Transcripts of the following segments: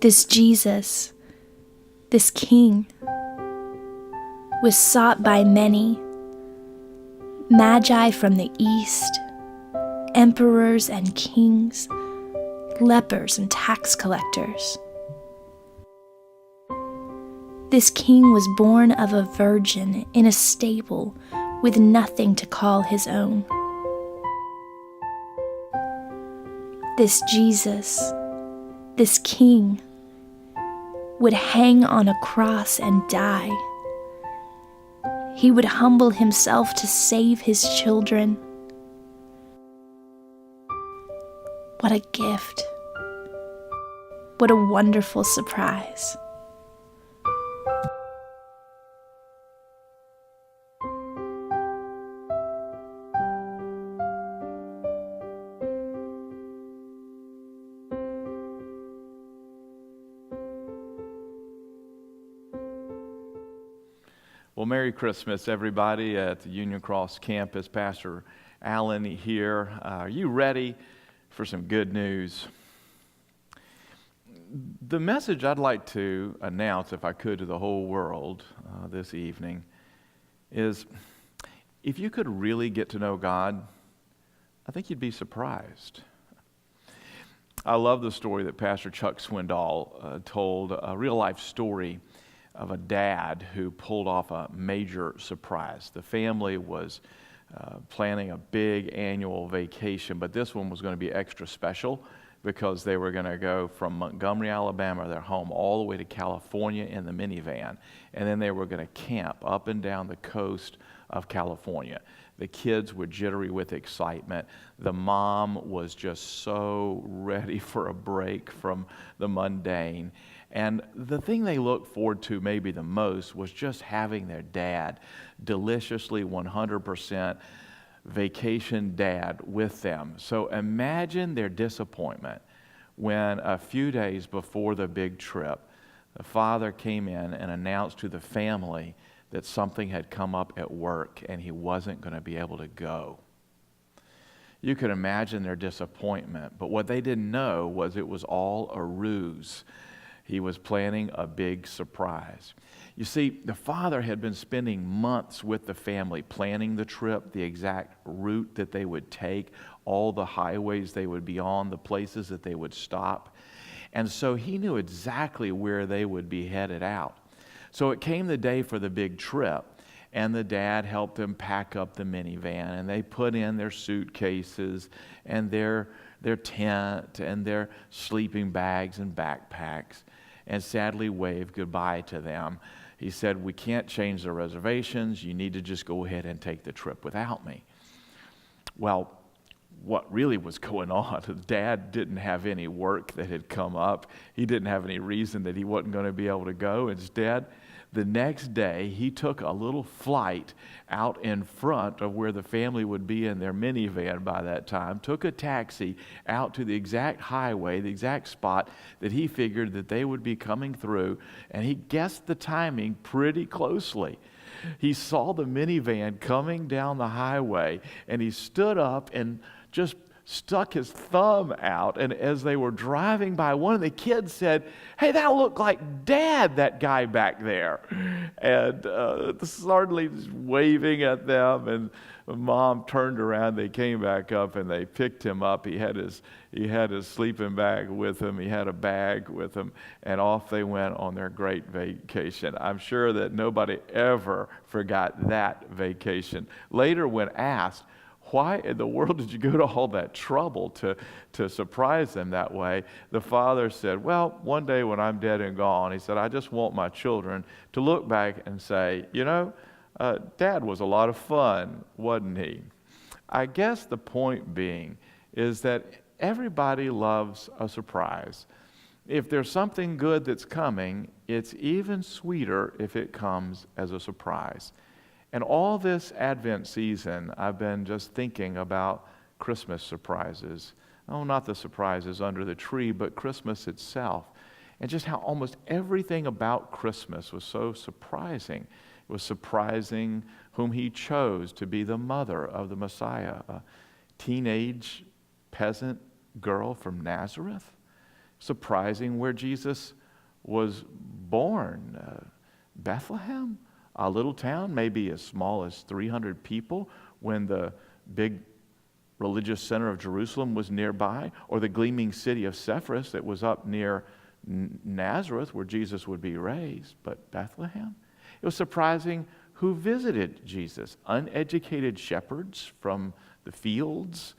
This Jesus, this King, was sought by many, magi from the east, emperors and kings, lepers and tax collectors. This King was born of a virgin in a stable with nothing to call his own. This Jesus, this King, would hang on a cross and die. He would humble himself to save his children. What a gift. What a wonderful surprise. Well, Merry Christmas, everybody at the Union Cross campus. Pastor Allen here. Are you ready for some good news? The message I'd like to announce, if I could, to the whole world this evening is, if you could really get to know God, I think you'd be surprised. I love the story that Pastor Chuck Swindoll told, a real-life story of a dad who pulled off a major surprise. The family was planning a big annual vacation, but this one was going to be extra special because they were going to go from Montgomery, Alabama, their home, all the way to California in the minivan, and then they were going to camp up and down the coast of California. The kids were jittery with excitement. The mom was just so ready for a break from the mundane. And the thing they looked forward to maybe the most was just having their dad, deliciously 100% vacation dad, with them. So imagine their disappointment when a few days before the big trip, the father came in and announced to the family that something had come up at work and he wasn't going to be able to go. You could imagine their disappointment, but what they didn't know was it was all a ruse. He was planning a big surprise. You see, the father had been spending months with the family, planning the trip, the exact route that they would take, all the highways they would be on, the places that they would stop. And so he knew exactly where they would be headed out. So it came the day for the big trip, and the dad helped them pack up the minivan, and they put in their suitcases and their tent and their sleeping bags and backpacks, and sadly waved goodbye to them. He said, "We can't change the reservations. You need to just go ahead and take the trip without me." Well, what really was going on, the dad didn't have any work that had come up. He didn't have any reason that he wasn't going to be able to go. Instead, the next day, he took a little flight out in front of where the family would be in their minivan by that time, took a taxi out to the exact highway, the exact spot that he figured that they would be coming through, and he guessed the timing pretty closely. He saw the minivan coming down the highway, and he stood up and just stuck his thumb out, and as they were driving by, one of the kids said, "Hey, that looked like Dad, that guy back there." And suddenly waving at them, and Mom turned around, they came back up and they picked him up. He had his sleeping bag with him, he had a bag with him, and off they went on their great vacation. I'm sure that nobody ever forgot that vacation. Later, when asked, "Why in the world did you go to all that trouble to surprise them that way?" the father said, "Well, one day when I'm dead and gone," he said, "I just want my children to look back and say, Dad was a lot of fun, wasn't he?" I guess the point being is that everybody loves a surprise. If there's something good that's coming, it's even sweeter if it comes as a surprise. And all this Advent season, I've been just thinking about Christmas surprises. Oh, not the surprises under the tree, but Christmas itself. And just how almost everything about Christmas was so surprising. It was surprising whom he chose to be the mother of the Messiah, a teenage peasant girl from Nazareth. surprising where Jesus was born. Bethlehem, a little town, maybe as small as 300 people, when the big religious center of Jerusalem was nearby, or the gleaming city of Sepphoris that was up near Nazareth where Jesus would be raised. But Bethlehem? It was surprising who visited Jesus. Uneducated shepherds from the fields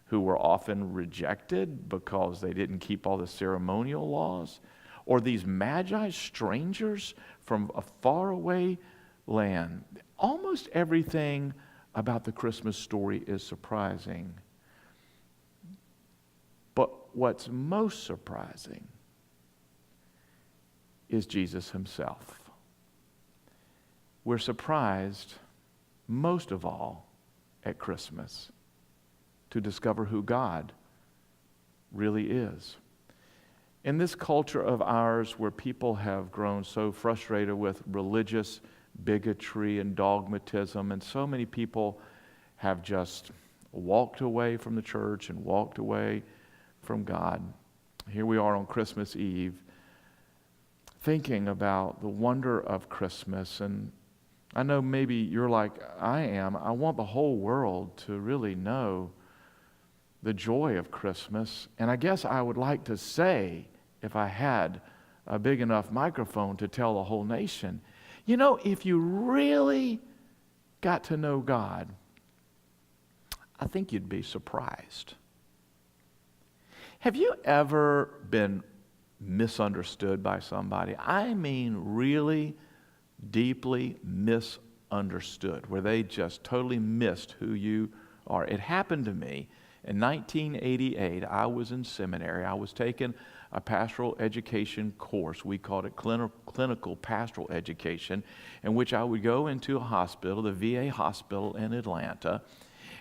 who were often rejected because they didn't keep all the ceremonial laws, or these magi, strangers from a faraway land. Almost everything about the Christmas story is surprising. But what's most surprising is Jesus himself. We're surprised most of all at Christmas to discover who God really is. In this culture of ours where people have grown so frustrated with religious bigotry and dogmatism, and so many people have just walked away from the church and walked away from God, here we are on Christmas Eve thinking about the wonder of Christmas. And I know maybe you're like I am. I want the whole world to really know the joy of Christmas. And I guess I would like to say, if I had a big enough microphone, to tell the whole nation, you know, if you really got to know God, I think you'd be surprised. Have you ever been misunderstood by somebody? I mean really deeply misunderstood, where they just totally missed who you are. It happened to me. In 1988, I was in seminary. I was taking a pastoral education course. We called it clinical pastoral education, in which I would go into a hospital, the VA hospital in Atlanta,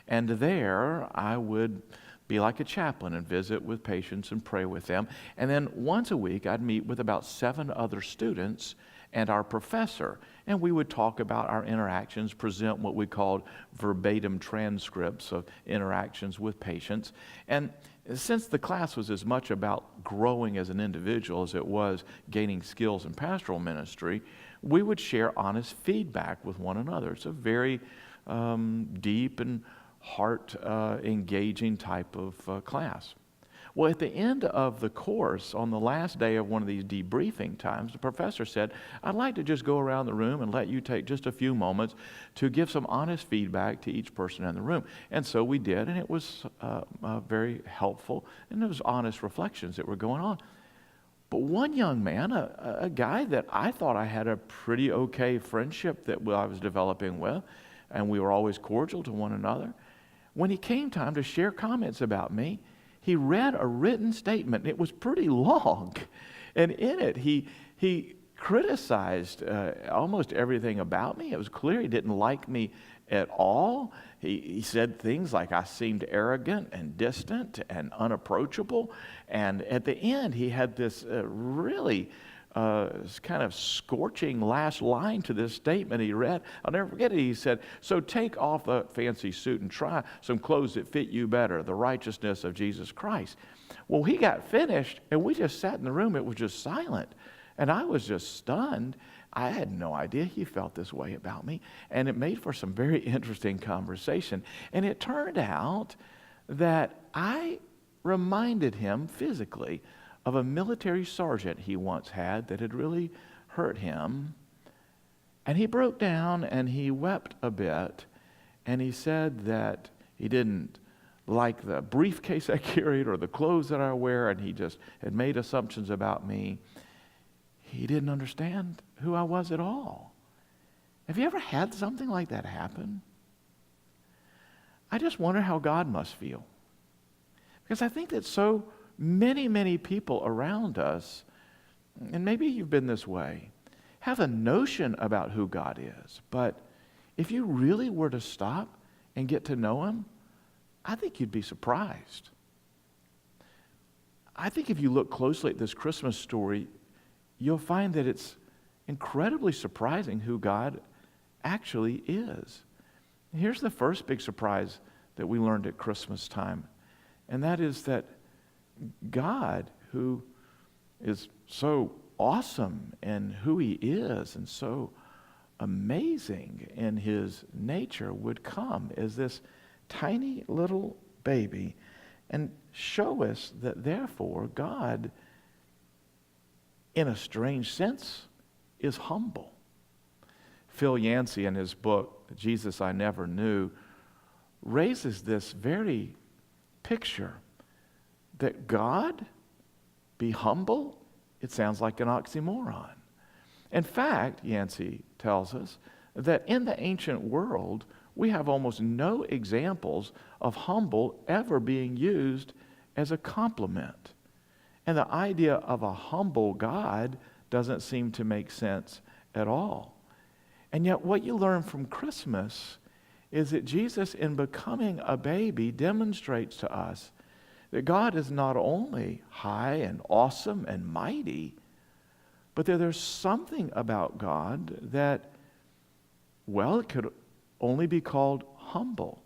and there I would be like a chaplain and visit with patients and pray with them. And then once a week, I'd meet with about 7 other students and our professor, and we would talk about our interactions, present what we called verbatim transcripts of interactions with patients. And since the class was as much about growing as an individual as it was gaining skills in pastoral ministry, we would share honest feedback with one another. It's a very deep and heart-engaging type of class. Well, at the end of the course, on the last day of one of these debriefing times, the professor said, I'd like to just go around the room and let you take just a few moments to give some honest feedback to each person in the room. And so we did, and it was very helpful, and there was honest reflections that were going on. But one young man, a guy that I thought I had a pretty okay friendship that I was developing with, and we were always cordial to one another, when it came time to share comments about me, he read a written statement. It was pretty long. And in it, he criticized almost everything about me. It was clear he didn't like me at all. He said things like I seemed arrogant and distant and unapproachable. And at the end, he had this really kind of scorching last line to this statement he read. I'll never forget it. He said, so take off the fancy suit and try some clothes that fit you better, the righteousness of Jesus Christ. Well, he got finished, and we just sat in the room. It was just silent. And I was just stunned. I had no idea he felt this way about me. And it made for some very interesting conversation. And it turned out that I reminded him physically of a military sergeant he once had that had really hurt him. And he broke down and he wept a bit. And he said that he didn't like the briefcase I carried or the clothes that I wear, and he just had made assumptions about me. He didn't understand who I was at all. Have you ever had something like that happen? I just wonder how God must feel. Because I think that so many people around us, and maybe you've been this way, have a notion about who God is. But if you really were to stop and get to know him, I think you'd be surprised. I think if you look closely at this Christmas story, you'll find that it's incredibly surprising who God actually is. Here's the first big surprise that we learned at Christmas time, and that is that God, who is so awesome in who he is and so amazing in his nature, would come as this tiny little baby and show us that therefore God, in a strange sense, is humble. Phil Yancey, in his book, Jesus I Never Knew, raises this very picture that God be humble. It sounds like an oxymoron. In fact, Yancey tells us that in the ancient world, we have almost no examples of humble ever being used as a compliment. And the idea of a humble God doesn't seem to make sense at all. And yet what you learn from Christmas is that Jesus, in becoming a baby, demonstrates to us that God is not only high and awesome and mighty, but that there's something about God that, well, it could only be called humble.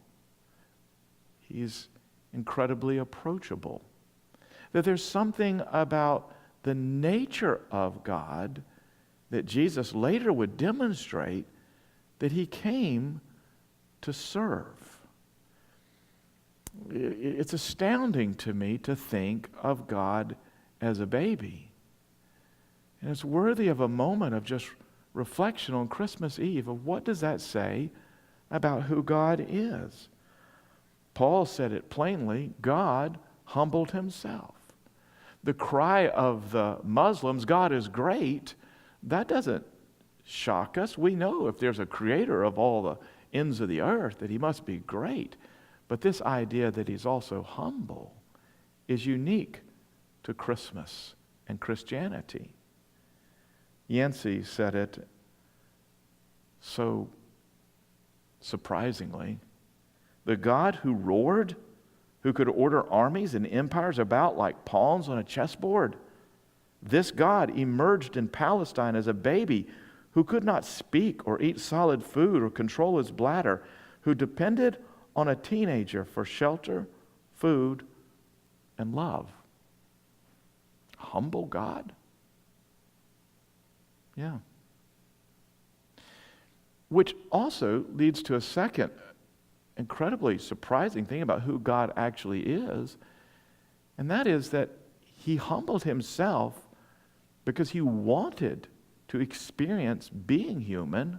He's incredibly approachable. That there's something about the nature of God that Jesus later would demonstrate that he came to serve. It's astounding to me to think of God as a baby. And it's worthy of a moment of just reflection on Christmas Eve of what does that say about who God is. Paul said it plainly, God humbled himself. The cry of the Muslims, God is great, that doesn't shock us. We know if there's a creator of all the ends of the earth that he must be great. But this idea that he's also humble is unique to Christmas and Christianity. Yancey said it so surprisingly. The God who roared, who could order armies and empires about like pawns on a chessboard, this God emerged in Palestine as a baby who could not speak or eat solid food or control his bladder, who depended on a teenager for shelter, food, and love. Humble God? Yeah. Which also leads to a second incredibly surprising thing about who God actually is, and that is that he humbled himself because he wanted to experience being human.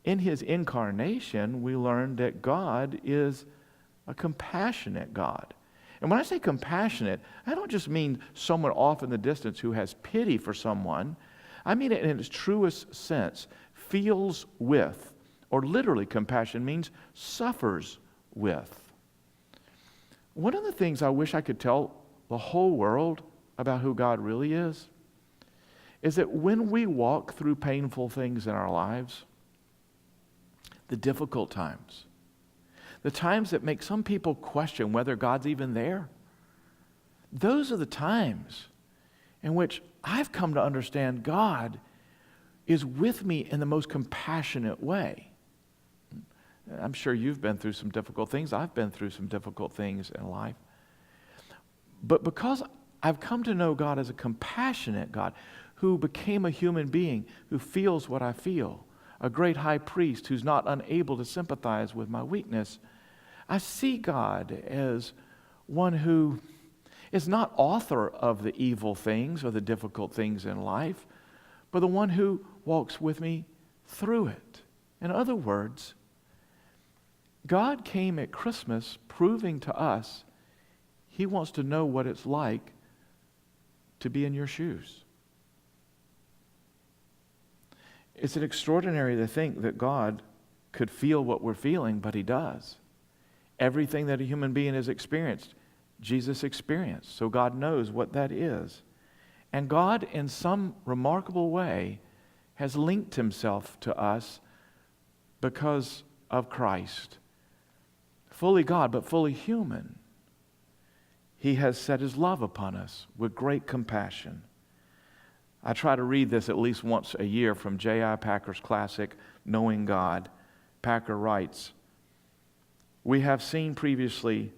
In his incarnation, we learned that God is a compassionate God. And when I say compassionate, I don't just mean someone off in the distance who has pity for someone. I mean it in its truest sense, feels with, or literally compassion means suffers with. One of the things I wish I could tell the whole world about who God really is that when we walk through painful things in our lives, the difficult times, the times that make some people question whether God's even there, those are the times in which I've come to understand God is with me in the most compassionate way. I'm sure you've been through some difficult things. I've been through some difficult things in life. But because I've come to know God as a compassionate God who became a human being, who feels what I feel, a great high priest who's not unable to sympathize with my weakness, I see God as one who is not author of the evil things or the difficult things in life, but the one who walks with me through it. In other words, God came at Christmas proving to us he wants to know what it's like to be in your shoes. It's an extraordinary to think that God could feel what we're feeling, but he does. Everything that a human being has experienced, Jesus experienced. So God knows what that is. And God, in some remarkable way, has linked himself to us because of Christ. Fully God, but fully human. He has set his love upon us with great compassion. I try to read this at least once a year from J.I. Packer's classic, Knowing God. Packer writes, "We have seen previously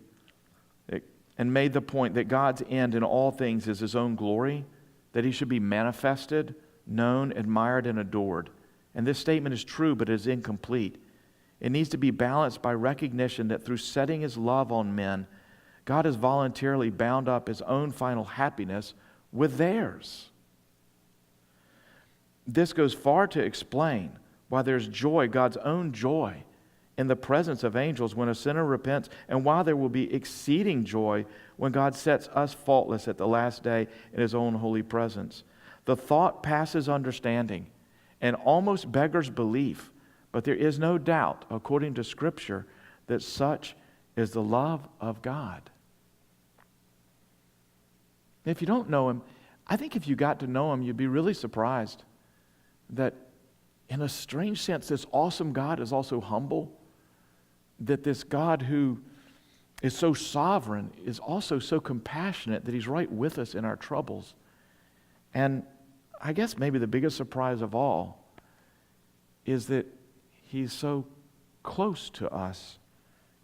and made the point that God's end in all things is his own glory, that he should be manifested, known, admired, and adored. And this statement is true, but it is incomplete. It needs to be balanced by recognition that through setting his love on men, God has voluntarily bound up his own final happiness with theirs. This goes far to explain why there's joy, God's own joy, in the presence of angels when a sinner repents, and why there will be exceeding joy when God sets us faultless at the last day in his own holy presence. The thought passes understanding and almost beggars belief, but there is no doubt, according to Scripture, that such is the love of God. If you don't know him, I think if you got to know him, you'd be really surprised that in a strange sense, this awesome God is also humble, that this God who is so sovereign is also so compassionate that he's right with us in our troubles. And I guess maybe the biggest surprise of all is that he's so close to us.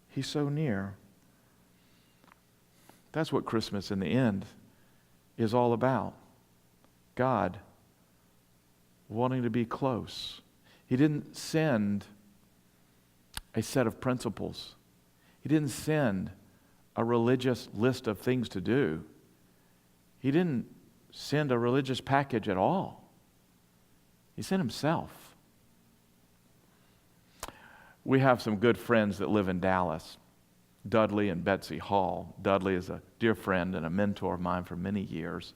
He's so near. That's what Christmas in the end is all about. God wanting to be close. He didn't send a set of principles. He didn't send a religious list of things to do. He didn't send a religious package at all. He sent himself. We have some good friends that live in Dallas, Dudley and Betsy Hall. Dudley is a dear friend and a mentor of mine for many years.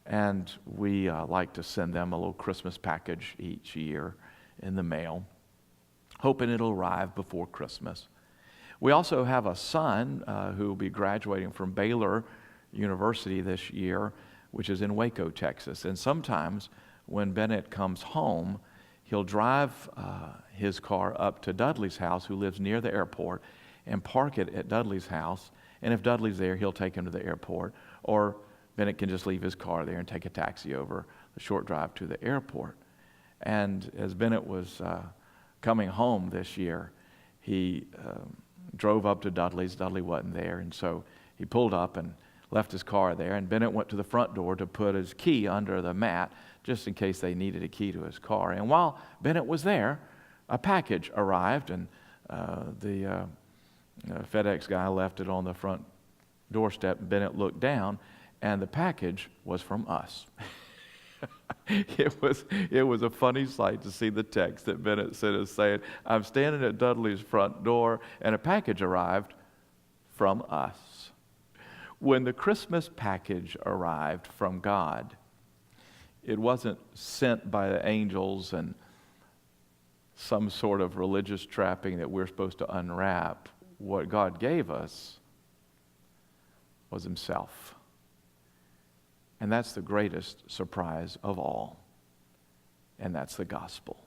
And we like to send them a little Christmas package each year in the mail, hoping it'll arrive before Christmas. We also have a son who will be graduating from Baylor University this year, which is in Waco, Texas. And sometimes when Bennett comes home, he'll drive his car up to Dudley's house, who lives near the airport, and park it at Dudley's house. And if Dudley's there, he'll take him to the airport. Or Bennett can just leave his car there and take a taxi over the short drive to the airport. And as Bennett was coming home this year, he drove up to Dudley's. Dudley wasn't there, and so he pulled up and left his car there. And Bennett went to the front door to put his key under the mat, just in case they needed a key to his car. And while Bennett was there, a package arrived, and the FedEx guy left it on the front doorstep. Bennett looked down, and the package was from us. It was a funny sight to see the text that Bennett sent us saying, "I'm standing at Dudley's front door, and a package arrived from us." When the Christmas package arrived from God, it wasn't sent by the angels and some sort of religious trapping that we're supposed to unwrap. What God gave us was himself. And that's the greatest surprise of all. And that's the gospel.